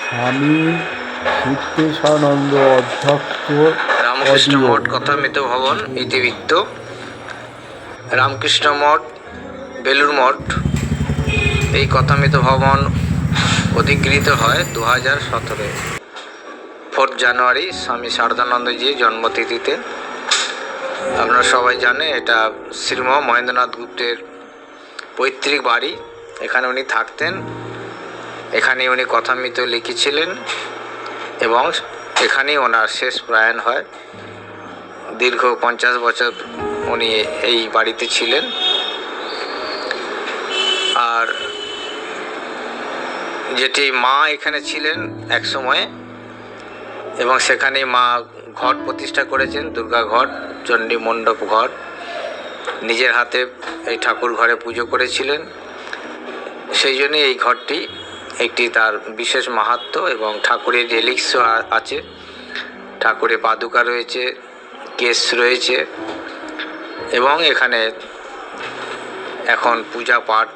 স্বামী সিদ্ধেশানন্দ অধ্যক্ষ রামকৃষ্ণ অডিও। মঠ কথামৃত ভবন ইতিবৃত্ত। রামকৃষ্ণ মঠ, বেলুড় মঠ, এই কথামৃত ভবন অধিগৃহীত হয় 2017 4 জানুয়ারি স্বামী শারদানন্দজির জন্মতিথিতে। আপনারা সবাই জানে এটা শ্রীম মহেন্দ্রনাথ গুপ্তের পৈতৃক বাড়ি। এখানে উনি থাকতেন, এখানে উনি কথামৃত লিখেছিলেন এবং এখানেই ওনার শেষ প্রয়াণ হয়। দীর্ঘ 50 বছর উনি এই বাড়িতে ছিলেন। আর যেটি মা এখানে ছিলেন এক সময়ে, এবং সেখানেই মা ঘট প্রতিষ্ঠা করেছেন, দুর্গা ঘট, চণ্ডী মণ্ডপ ঘট। নিজের হাতে এই ঠাকুর ঘরে পুজো করেছিলেন। সেই জন্যই এই ঘরটি একটি তার বিশেষ মাহাত্ম্য, এবং ঠাকুরের রিলিক্সও আছে। ঠাকুরের পাদুকা রয়েছে, কেশ রয়েছে, এবং এখানে এখন পূজা পাঠ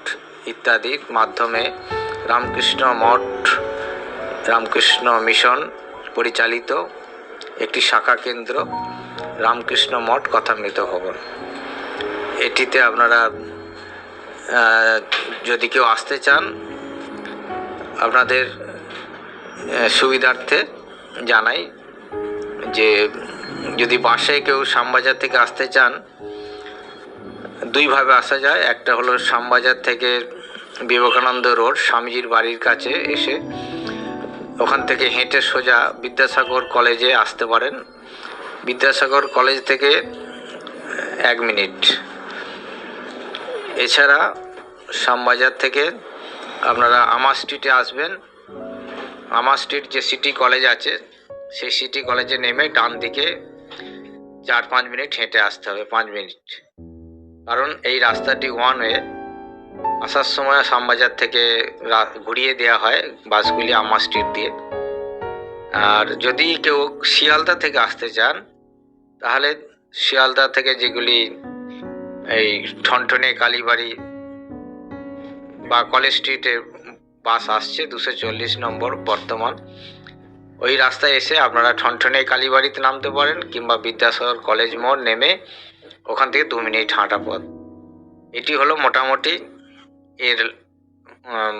ইত্যাদির মাধ্যমে রামকৃষ্ণ মঠ, রামকৃষ্ণ মিশন পরিচালিত একটি শাখা কেন্দ্র রামকৃষ্ণ মঠ কথামৃত ভবন। এটিতে আপনারা যদি কেউ আসতে চান, আপনাদের সুবিধার্থে জানাই যে যদি বাসে কেউ শ্যামবাজার থেকে আসতে চান, দুইভাবে আসা যায়। একটা হলো শ্যামবাজার থেকে বিবেকানন্দ রোড, স্বামীজির বাড়ির কাছে এসে ওখান থেকে হেঁটে সোজা বিদ্যাসাগর কলেজে আসতে পারেন। বিদ্যাসাগর কলেজ থেকে 1 মিনিট। এছাড়া শ্যামবাজার থেকে আপনারা আমার স্ট্রিটে আসবেন। আমার স্ট্রিট যে সিটি কলেজ আছে, সেই সিটি কলেজে নেমে ডান দিকে 4-5 মিনিট হেঁটে আসতে হবে, 5 মিনিট। কারণ এই রাস্তাটি ওয়ান ওয়ে। আসার সময় শ্যামবাজার থেকে ঘুরিয়ে দেওয়া হয় বাসগুলি আমার স্ট্রিট দিয়ে। আর যদি কেউ শিয়ালদা থেকে আসতে চান, তাহলে শিয়ালদা থেকে যেগুলি এই ঠনঠনে কালীবাড়ি বা কলেজ স্ট্রিটে বাস আসছে 240 নম্বর বর্তমান, ওই রাস্তায় এসে আপনারা ঠনঠনে কালীবাড়িতে নামতে পারেন, কিংবা বিদ্যাসাগর কলেজ মোড় নেমে ওখান থেকে 2 মিনিট হাঁটা পথ। এটি হলো মোটামুটি এর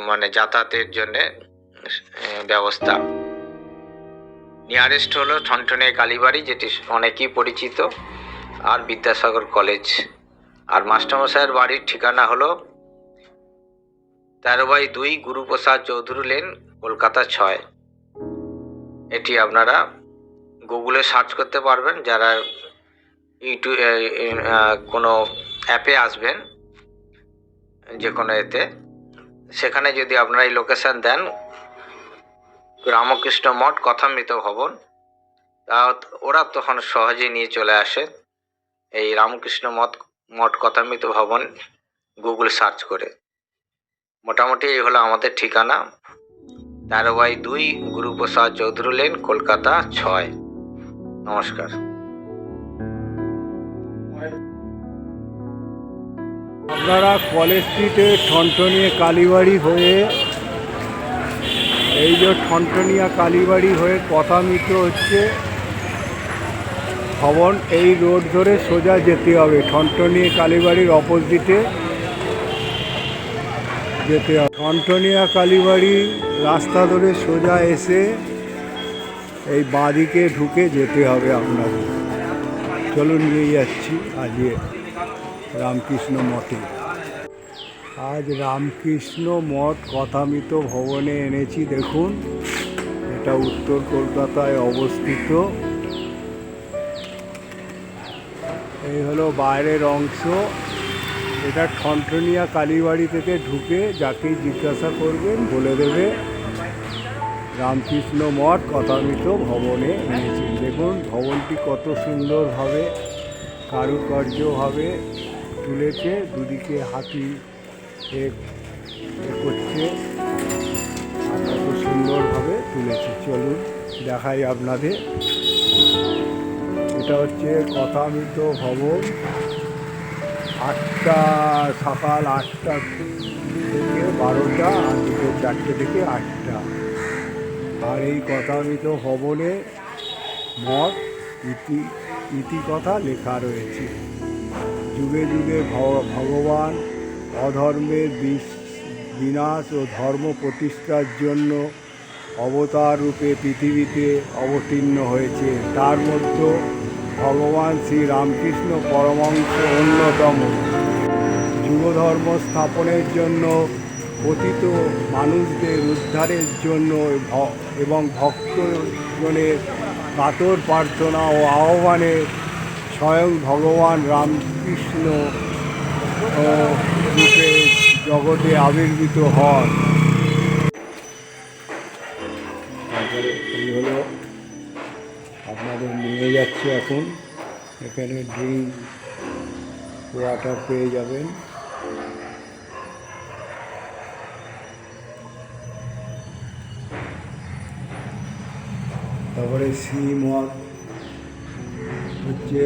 মানে যাতায়াতের জন্যে ব্যবস্থা। নিয়ারেস্ট হলো ঠনঠনে কালীবাড়ি, যেটি অনেকেই পরিচিত, আর বিদ্যাসাগর কলেজ। আর মাস্টারমশাইয়ের বাড়ির ঠিকানা হলো 13/2 গুরুপ্রসাদ চৌধুরী লেন, কলকাতা 6। এটি আপনারা গুগলে সার্চ করতে পারবেন। যারা ইউটিউব কোনো অ্যাপে আসবেন, যে কোনো এতে, সেখানে যদি আপনারা এই লোকেশান দেন রামকৃষ্ণ মঠ কথামৃত ভবন, তা ওরা তখন সহজেই নিয়ে চলে আসে এই রামকৃষ্ণ মঠ কথামৃত ভবন গুগল সার্চ করে। মোটামুটি এই হলো আমাদের ঠিকানা, 13/2 গুরুপ্রসাদ চৌধুরী লেন, কলকাতা 6। নমস্কার। আপনারা কলেজ স্ট্রিটে ঠনঠনিয়া কালীবাড়ি হয়ে, এই যে ঠনঠনিয়া কালীবাড়ি হয়ে কথামৃত হচ্ছে ভবন, এই রোড ধরে সোজা যেতে হবে। ঠনঠনিয়া কালীবাড়ির অপোজিটে যেতে হবে। ঠনঠনিয়া কালীবাড়ি রাস্তা ধরে সোজা এসে এই বাঁদিকে ঢুকে যেতে হবে আপনাদের। চলুন নিয়ে যাচ্ছি আজকে রামকৃষ্ণ মঠে। আজ রামকৃষ্ণ মঠ কথামৃত ভবনে এনেছি। দেখুন, এটা উত্তর কলকাতায় অবস্থিত। এই হলো বাইরের অংশ। এটা ঠনঠনিয়া কালীবাড়ি থেকে ঢুকে যাকেই জিজ্ঞাসা করবেন বলে দেবে রামকৃষ্ণ মঠ কথামৃত ভবনে এনেছি। দেখুন ভবনটি কত সুন্দরভাবে কারুকার্যভাবে তুলেছে। দুদিকে হাতি করছে, কত সুন্দরভাবে তুলেছে। চলুন দেখাই আপনাদের। এটা হচ্ছে কথামৃত ভবন। সকাল 8টা থেকে 12টা, আর দুপুর 4টে থেকে 8টা। আর এই কথামৃত ভবনে মত ইতিকথা লেখা রয়েছে। যুগে যুগে ভগবান অধর্মের বিনাশ ও ধর্ম প্রতিষ্ঠার জন্য অবতার রূপে পৃথিবীতে অবতীর্ণ হয়েছে। তার মধ্যে ভগবান শ্রী রামকৃষ্ণ পরমহংস অন্যতম। যুগধর্ম স্থাপনের জন্য পতিত মানুষদের উদ্ধারের জন্য এবং ভক্তজনের কাতর প্রার্থনা ও আহ্বানে স্বয়ং ভগবান রামকৃষ্ণ রূপে জগতে আবির্ভূত হন। তারপরে এই হলো আপনাদের নিয়ে যাচ্ছে এখন। এখানে ড্রিঙ্ক ওয়াটার পেয়ে যাবেন। তারপরে শ্রীমদ হচ্ছে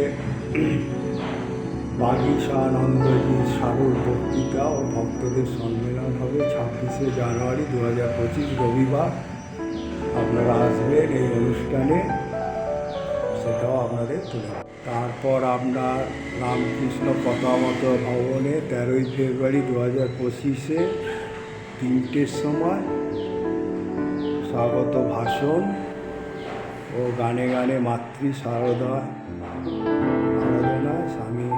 বাগীশানন্দজির সারুর বক্তৃতা ও ভক্তদের সম্মেলন হবে 26শে জানুয়ারি 2025 রবিবার। আপনারা আসবেন এই অনুষ্ঠানে, সেটাও আপনাদের তুলে। তারপর আপনার রামকৃষ্ণ কথামত ভবনে 13ই ফেব্রুয়ারি 2025-এ 3টের সময় স্বাগত ভাষণ ও গানে গানে মাতৃ আরাধনা স্বামী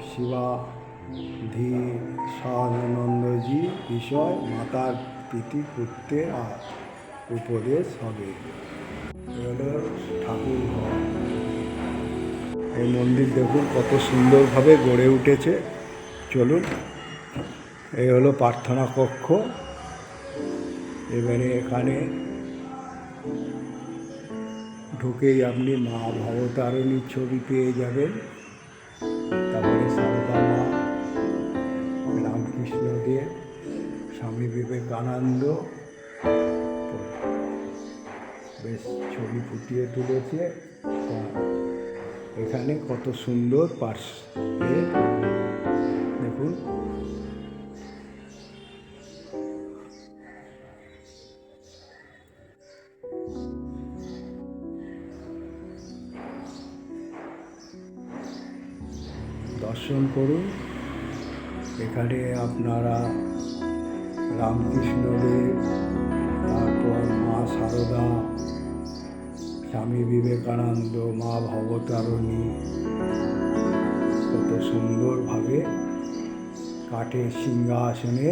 শিবাধি সদানন্দজি বিষয় মাতার প্রীতি পুত্রের উপদেশ হবে। ঠাকুর ঘর। এই মন্দির দেখুন কত সুন্দরভাবে গড়ে উঠেছে। চলুন, এই হলো প্রার্থনা কক্ষ। এবারে এখানে ঢুকেই আপনি মা ভবতারিণীর ছবি পেয়ে যাবেন। তারপরে সারদা মা, রামকৃষ্ণদেব, স্বামী বিবেকানন্দ বেশ ছবি ফুটিয়ে তুলেছে। এখানে কত সুন্দর দেখুন। দর্শন করুন। এখানে আপনারা রামকৃষ্ণদেব, তারপর মা সারদা, স্বামী বিবেকানন্দ, মা ভবতারিণী কত সুন্দরভাবে কাঠের সিংহাসনে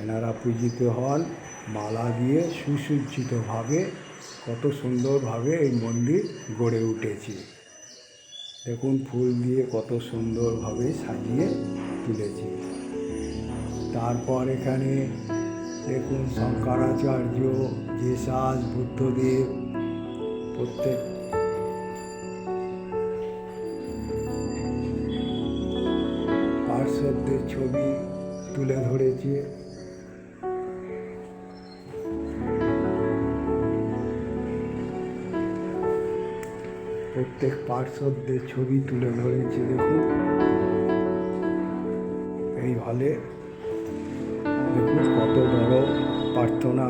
এনারা পূজিত হন। মালা দিয়ে সুসজ্জিতভাবে কত সুন্দরভাবে এই মন্দির গড়ে উঠেছে। দেখুন ফুল দিয়ে কত সুন্দরভাবে সাজিয়ে তুলেছে। তারপর এখানে দেখুন শঙ্করাচার্য, জেসাস, বুদ্ধদেব প্রত্যেক পার্শ্বদের ছবি তুলে ধরেছে। প্রত্যেক পার্শ্বদের ছবি তুলে ধরেছে। দেখুন এই হলে দেখুন কত বড় প্রার্থনা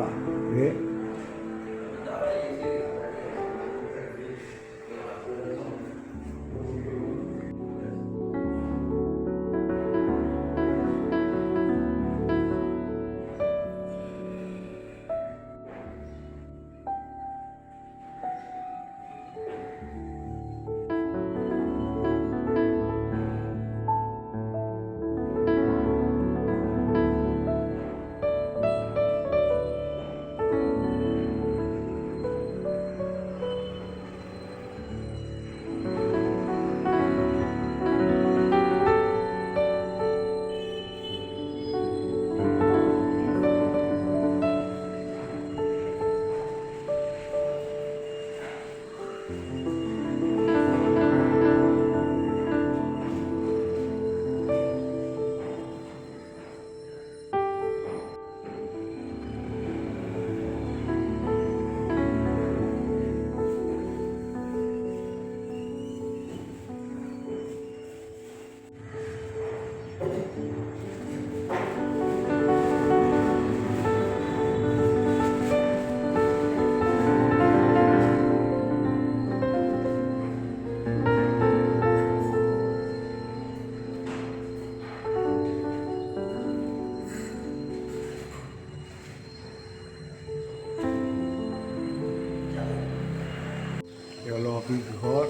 অফিস ঘর।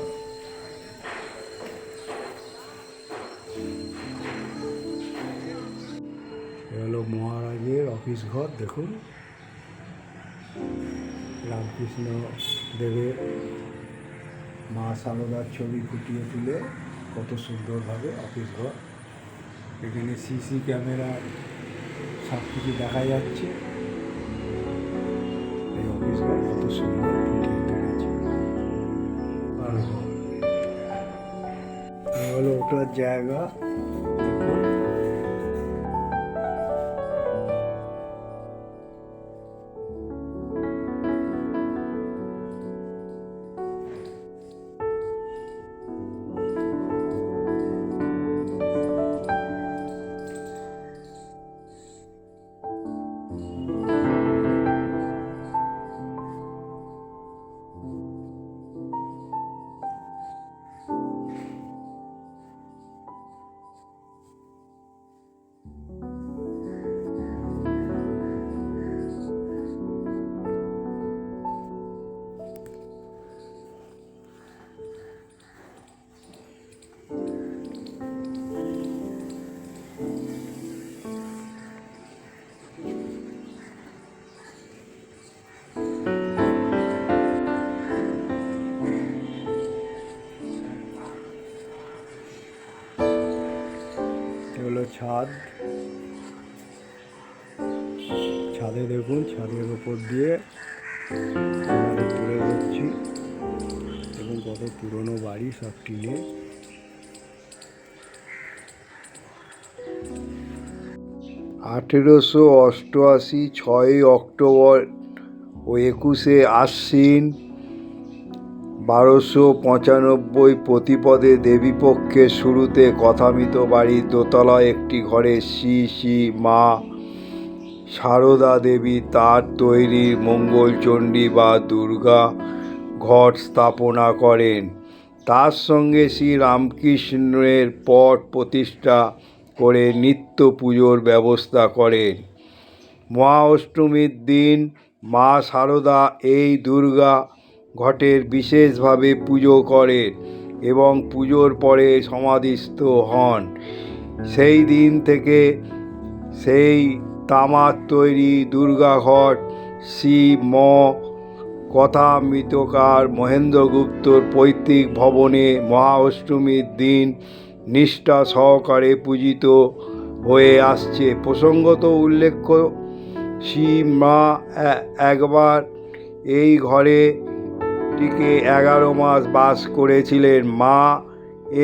এ হলো মহারাজের অফিস ঘর। দেখুন রামকৃষ্ণ দেবের মা সারদার ছবি ফুটিয়ে তুলে কত সুন্দরভাবে অফিস ঘর। এখানে সিসি ক্যামেরা সব কিছু দেখা যাচ্ছে। এই অফিস ঘর কত সুন্দর ফুটিয়ে তুলেছে। আর এই হলো ওটার জায়গা। দেখুন হলো ছাদ। ছাদে দেখুন, ছাদের ওপর দিয়ে আমাদের তুলে ধরছি এবং কত পুরনো বাড়ি, সব টিনে। 1888 6ই অক্টোবর ও 21শে আশ্বিন 1295 প্রতিপদে দেবীপক্ষের শুরুতে কথামিত বাড়ির দোতলায় একটি ঘরে শ্রী শ্রী মা সারদা দেবী তার তৈরি মঙ্গলচণ্ডী বা দুর্গা ঘট স্থাপনা করেন। তার সঙ্গে শ্রী রামকৃষ্ণের পট প্রতিষ্ঠা করে নিত্য পুজোর ব্যবস্থা করেন। মহা অষ্টমীর দিন মা সারদা এই দুর্গা ঘটের বিশেষভাবে পুজো করেন এবং পুজোর পরে সমাধিস্থ হন। সেই দিন থেকে সেই তামার তৈরি দুর্গা ঘট শ্রী ম কথামৃতকার মহেন্দ্রগুপ্তর পৈতৃক ভবনে মহা অষ্টমীর দিন নিষ্ঠা সহকারে পূজিত হয়ে আসছে। প্রসঙ্গত উল্লেখ্য, শ্রী মা একবার এই ঘরে টিকে 11 মাস বাস করেছিলেন। মা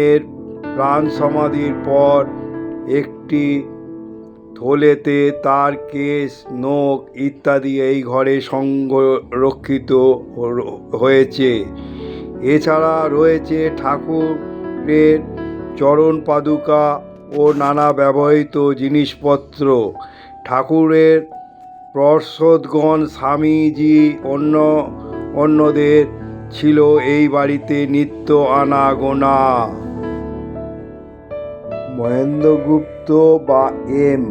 এর প্রাণ সমাধির পর একটি থলেতে তার কেশ, নখ ইত্যাদি এই ঘরে সংরক্ষিত হয়েছে। এছাড়া রয়েছে ঠাকুরের চরণ পাদুকা ও নানা ব্যবহৃত জিনিসপত্র। ঠাকুরের পার্ষদগণ স্বামীজি অন্যদের ছিল এই বাড়িতে নিত্য আনাগোনা। মহেন্দ্রগুপ্ত বা এম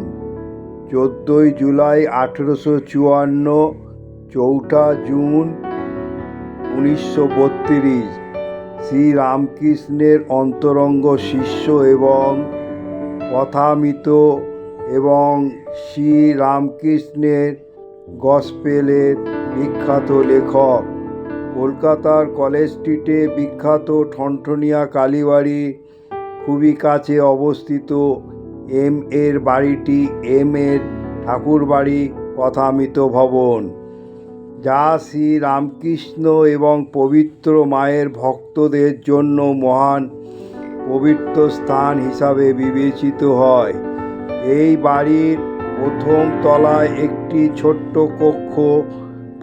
14ই জুলাই 1854, 4ঠা জুন 1932 শ্রী রামকৃষ্ণের অন্তরঙ্গ শিষ্য এবং কথামিত এবং শ্রী রামকৃষ্ণের গসপেলের বিখ্যাত লেখক। কলকাতার কলেজ স্ট্রিটে বিখ্যাত ঠনঠনিয়া কালীবাড়ি খুবই কাছে অবস্থিত এম এর বাড়িটি এম এর ঠাকুরবাড়ি কথামিত ভবন, যা শ্রী রামকৃষ্ণ এবং পবিত্র মায়ের ভক্তদের জন্য মহান পবিত্র স্থান হিসাবে বিবেচিত হয়। এই বাড়ির প্রথম তলায় একটি ছোট্ট কক্ষ।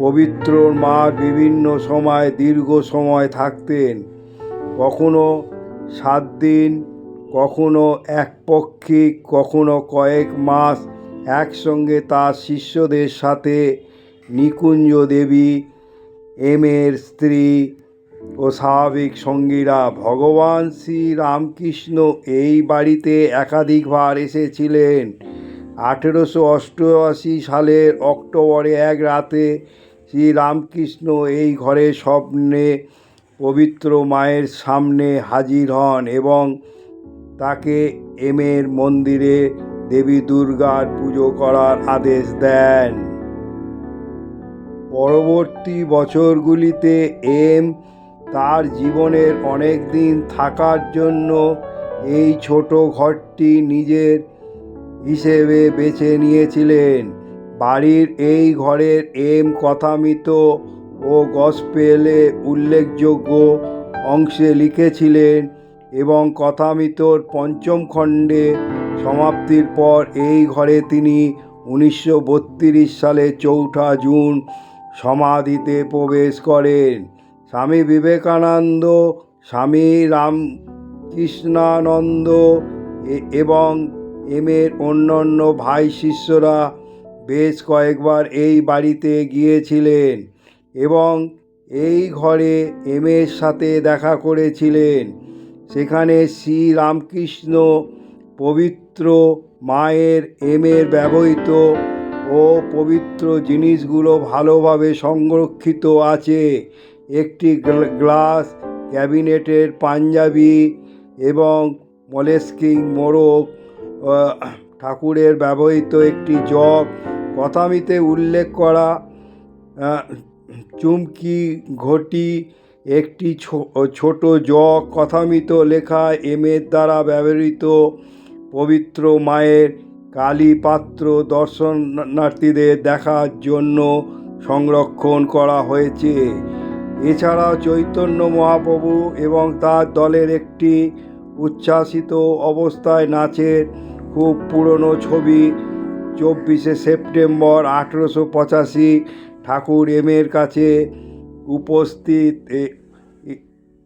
পবিত্র মা বিভিন্ন সময় দীর্ঘ সময় থাকতেন, কখনো 7 দিন, কখনো একপক্ষিক, কখনো কয়েক মাস একসঙ্গে তার শিষ্যদের সাথে। নিকুঞ্জ দেবী এম এর স্ত্রী ও স্বাভাবিক সঙ্গীরা। ভগবান শ্রী রামকৃষ্ণ এই বাড়িতে একাধিকবার এসেছিলেন। 1888 সালের অক্টোবরে এক রাতে শ্রী রামকৃষ্ণ এই ঘরে স্বপ্নে পবিত্র মায়ের সামনে হাজির হন এবং তাকে এমের মন্দিরে দেবী দুর্গার পুজো করার আদেশ দেন। পরবর্তী বছরগুলিতে এম তার জীবনের অনেক দিন থাকার জন্য এই ছোট ঘরটি নিজের হিসেবে বেছে নিয়েছিলেন। বাড়ির এই ঘরের এম কথামিত ও গসপেলে উল্লেখযোগ্য অংশে লিখেছিলেন এবং কথামিতর পঞ্চম খণ্ডে সমাপ্তির পর এই ঘরে তিনি 1932 সালে 4 জুন সমাধিতে প্রবেশ করেন। স্বামী বিবেকানন্দ, স্বামী রামকৃষ্ণানন্দ এবং এমের অন্যান্য ভাই শিষ্যরা বেশ কয়েকবার এই বাড়িতে গিয়েছিলেন এবং এই ঘরে এমের সাথে দেখা করেছিলেন। সেখানে শ্রী রামকৃষ্ণ পবিত্র মায়ের এমের ব্যবহৃত ও পবিত্র জিনিসগুলো ভালোভাবে সংরক্ষিত আছে। একটি গ্লাস ক্যাবিনেটের পাঞ্জাবি এবং মলেস্কিং মোড়ক, ঠাকুরের ব্যবহৃত একটি জগ, কথামিতে উল্লেখ করা চুমকি ঘটি, একটি ছোট জগ, কথামিত লেখা এমের দ্বারা ব্যবহৃত পবিত্র মায়ের কালী পাত্র দর্শনার্থীদের দেখার জন্য সংরক্ষণ করা হয়েছে। এছাড়াও চৈতন্য মহাপ্রভু এবং তার দলের একটি উচ্ছ্বাসিত অবস্থায় নাচের খুব পুরনো ছবি 24 সেপ্টেম্বর 1885 ঠাকুর এমের কাছে উপস্থিত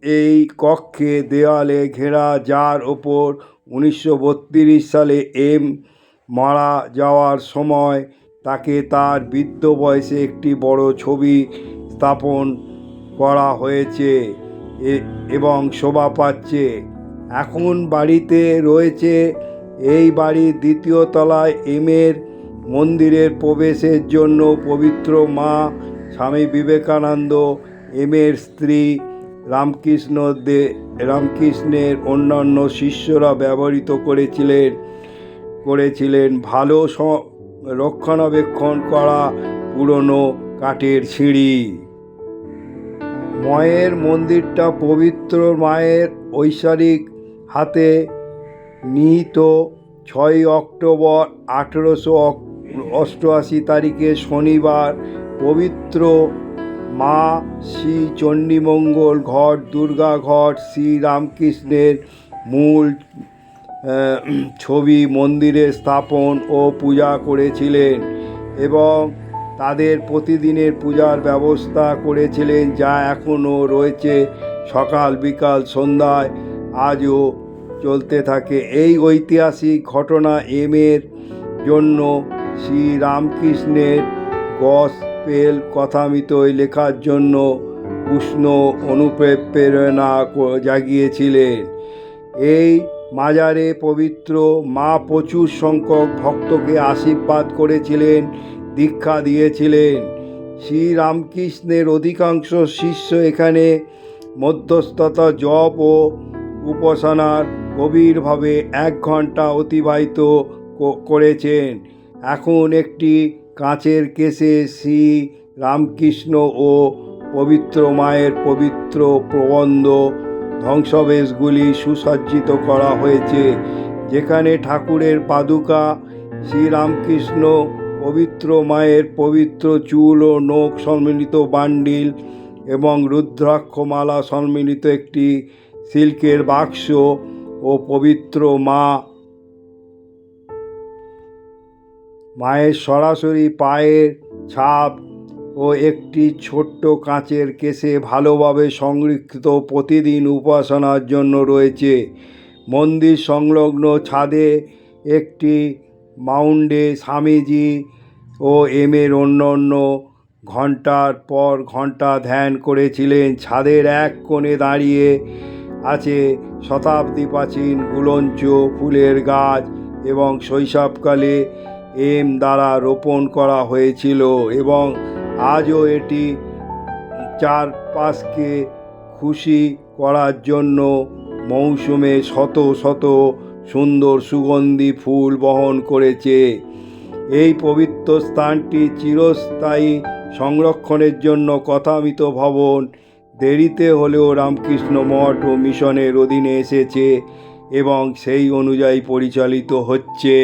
এই কক্ষে দেওয়ালে ঘেরা, যার ওপর 1932 সালে এম মারা যাওয়ার সময় তাকে তার বৃদ্ধ বয়সে একটি বড় ছবি স্থাপন করা হয়েছে এবং শোভা পাচ্ছে। এখন বাড়িতে রয়েছে এই বাড়ির দ্বিতীয় তলায় এমের মন্দিরের প্রবেশের জন্য পবিত্র মা, স্বামী বিবেকানন্দ, এমের স্ত্রী রামকৃষ্ণের অন্যান্য শিষ্যরা ব্যবহৃত করেছিলেন ভালো রক্ষণাবেক্ষণ করা পুরনো কাঠের সিঁড়ি। মায়ের মন্দিরটা পবিত্র মায়ের ঐশ্বরিক হাতে নিহিত 6 অক্টোবর 1888 তারিখে শনিবার পবিত্র মা শ্রী চণ্ডীমঙ্গল ঘট, দুর্গা ঘট, শ্রী রামকৃষ্ণের মূল ছবি মন্দিরে স্থাপন ও পূজা করেছিলেন এবং তাদের প্রতিদিনের পূজার ব্যবস্থা করেছিলেন, যা এখনও রয়েছে। সকাল, বিকাল, সন্ধ্যায় আজও চলতে থাকে। এই ঐতিহাসিক ঘটনা এমের জন্য শ্রী রামকৃষ্ণের গসপেল কথামিতই লেখার জন্য উষ্ণ অনুপ্রেরণা জাগিয়েছিলেন। এই মাজারে পবিত্র মা প্রচুর সংখ্যক ভক্তকে আশীর্বাদ করেছিলেন, দীক্ষা দিয়েছিলেন। শ্রী রামকৃষ্ণের অধিকাংশ শিষ্য এখানে মধ্যস্থতা, জপ ও উপাসনার গভীরভাবে 1 ঘন্টা অতিবাহিত করেছেন। এখন একটি কাঁচের কেসে শ্রী রামকৃষ্ণ ও পবিত্র মায়ের পবিত্র প্রবন্ধ ধ্বংসাবশেষগুলি সুসজ্জিত করা হয়েছে, যেখানে ঠাকুরের পাদুকা, শ্রীরামকৃষ্ণ, পবিত্র মায়ের পবিত্র চুল ও নখ সম্মিলিত বান্ডিল এবং রুদ্রাক্ষমালা সম্মিলিত একটি সিল্কের বাক্স ও পবিত্র মায়ের সরাসরি পায়ের ছাপ ও একটি ছোট্ট কাঁচের কেসে ভালোভাবে সংরক্ষিত প্রতিদিন উপাসনার জন্য রয়েছে। মন্দির সংলগ্ন ছাদে একটি মাউন্টে স্বামীজি ও এমের অন্যান্য ঘন্টার পর ঘন্টা ধ্যান করেছিলেন। ছাদের এক কোণে দাঁড়িয়ে আছে শতাব্দী প্রাচীন গুলঞ্চ ফুলের গাছ এবং শৈশবকালে এম দ্বারা রোপণ করা হয়েছিল এবং আজও এটি চারপাশকে খুশি করার জন্য মৌসুমে শত শত সুন্দর সুগন্ধি ফুল বহন করেছে। এই পবিত্র স্থানটি চিরস্থায়ী সংরক্ষণের জন্য কথামিত ভবন দেরিতে হলেও রামকৃষ্ণ মঠ ও মিশনের অধীনে এসেছে এবং সেই অনুযায়ী পরিচালিত হচ্ছে।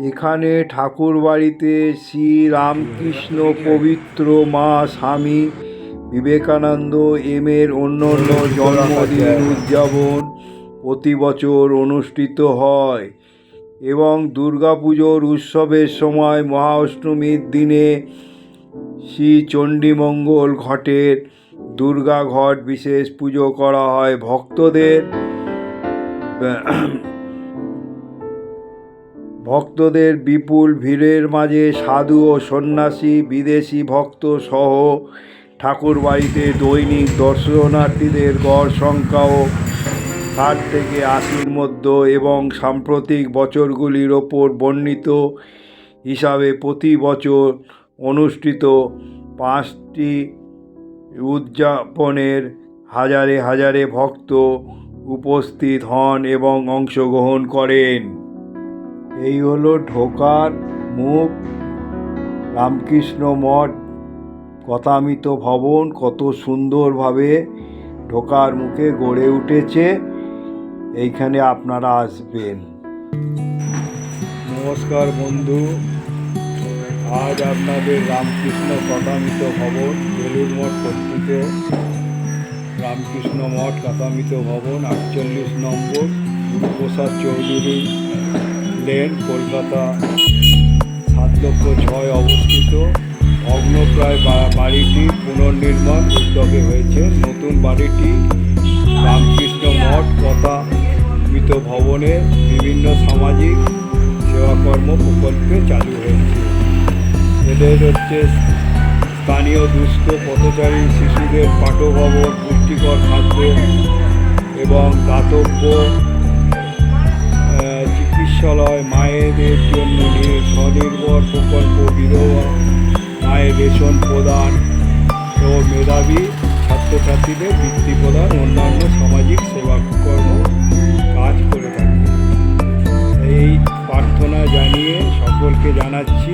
এখানে ঠাকুরবাড়িতে শ্রী রামকৃষ্ণ পবিত্র মা স্বামী বিবেকানন্দ এর অন্যান্য জন্মদিন উদযাপন প্রতি বছর অনুষ্ঠিত হয় এবং দুর্গাপুজোর উৎসবের সময় মহাঅষ্টমীর দিনে শ্রী চণ্ডীমঙ্গল ঘটের দুর্গা ঘট বিশেষ পুজো করা হয়। ভক্তদের বিপুল ভিড়ের মাঝে সাধু ও সন্ন্যাসী বিদেশি ভক্ত সহ ঠাকুরবাড়িতে দৈনিক দর্শনার্থীদের গড় সংখ্যাও 60 থেকে 80-র মধ্যে এবং সাম্প্রতিক বছরগুলির ওপর বর্ণিত হিসাবে প্রতি বছর অনুষ্ঠিত 5টি উদযাপনের হাজারে হাজারে ভক্ত উপস্থিত হন এবং অংশগ্রহণ করেন। এই হলো ঢোকার মুখ রামকৃষ্ণ মঠ কথামিত ভবন। কত সুন্দরভাবে ঢোকার মুখে গড়ে উঠেছে, এইখানে আপনারা আসবেন। নমস্কার বন্ধু, আজ আপনাদের রামকৃষ্ণ কথামিত ভবন বেলুড় মঠ কর্তৃক রামকৃষ্ণ মঠ কথামিত ভবন 48 নম্বর গুরুপ্রসাদ চৌধুরী লেন, কলকাতা 7,06,000 অবস্থিত। ভগ্নপ্রায় বাড়িটি পুনর্নির্মাণ উদ্যোগে হয়েছে। নতুন বাড়িটি রামকৃষ্ণ মঠ কথামিত ভবনে বিভিন্ন সামাজিক সেবাকর্ম প্রকল্পে চালু হয়েছে। এদের হচ্ছে স্থানীয় দুস্থ পথচারী শিশুদের পাঠভবন, পুষ্টিকর খাদ্য এবং দাতব্য চিকিৎসালয়, মায়েদের জন্য স্বনির্ভর প্রকল্প, বিধবা মায়ের রেশন প্রদান ও মেধাবী ছাত্রছাত্রীদের বৃত্তি প্রদান, অন্যান্য সামাজিক সেবাকর্ম কাজ করে থাকে। এই প্রার্থনা জানিয়ে সকলকে জানাচ্ছি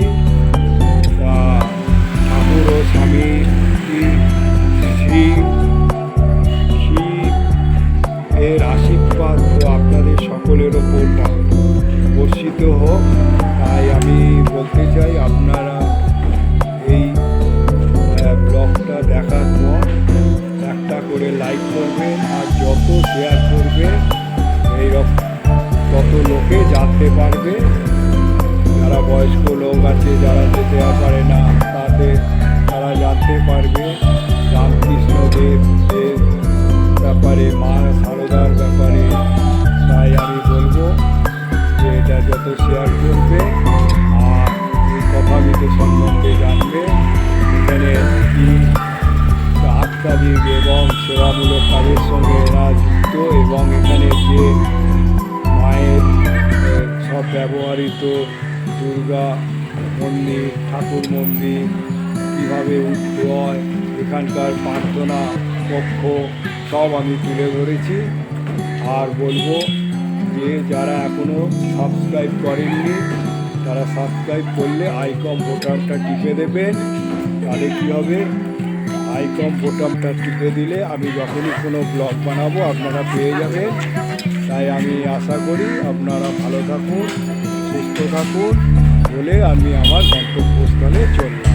ঠাকুর ও স্বামী শ্রী এর আশীর্বাদ ও আপনাদের সকলের ওপর বর্ষিত হোক। তাই আমি বলতে চাই, আপনারা এই ব্লগটা দেখার পর একটা করে লাইক করবেন আর যত শেয়ার করবেন তত লোকে জানতে পারবে। যারা বয়স্ক লোক আছে, যারা যেতে পারে না, তারা জানতে পারবে রামকৃষ্ণদেবের ব্যাপারে, মা সারদার ব্যাপারে। তাই আমি বলবো যে এটা যত শেয়ার করবে আর এই কথামিত সম্বন্ধে জানবে। এখানে আধ্যাত্মিক এবং সেবামূলক কাজের সঙ্গে এরা যুক্ত এবং এখানে যে মায়ের সব ব্যবহৃত দুর্গা মন্দির, ঠাকুর মন্দির কীভাবে উঠতে হয়, এখানকার প্রার্থনা কক্ষ সব আমি তুলে ধরেছি। আর বলবো যে যারা এখনও সাবস্ক্রাইব করেননি, তারা সাবস্ক্রাইব করলে আইকন বোতামটা টিপে দেবেন। তাহলে কী হবে, আইকন বোতামটা টিপে দিলে আমি যখনই কোনো ব্লগ বানাবো আপনারা পেয়ে যাবেন। তাই আমি আশা করি আপনারা ভালো থাকুন, সুস্থ থাকুন বলে আমি আমার গন্তব্যস্থলে চললাম।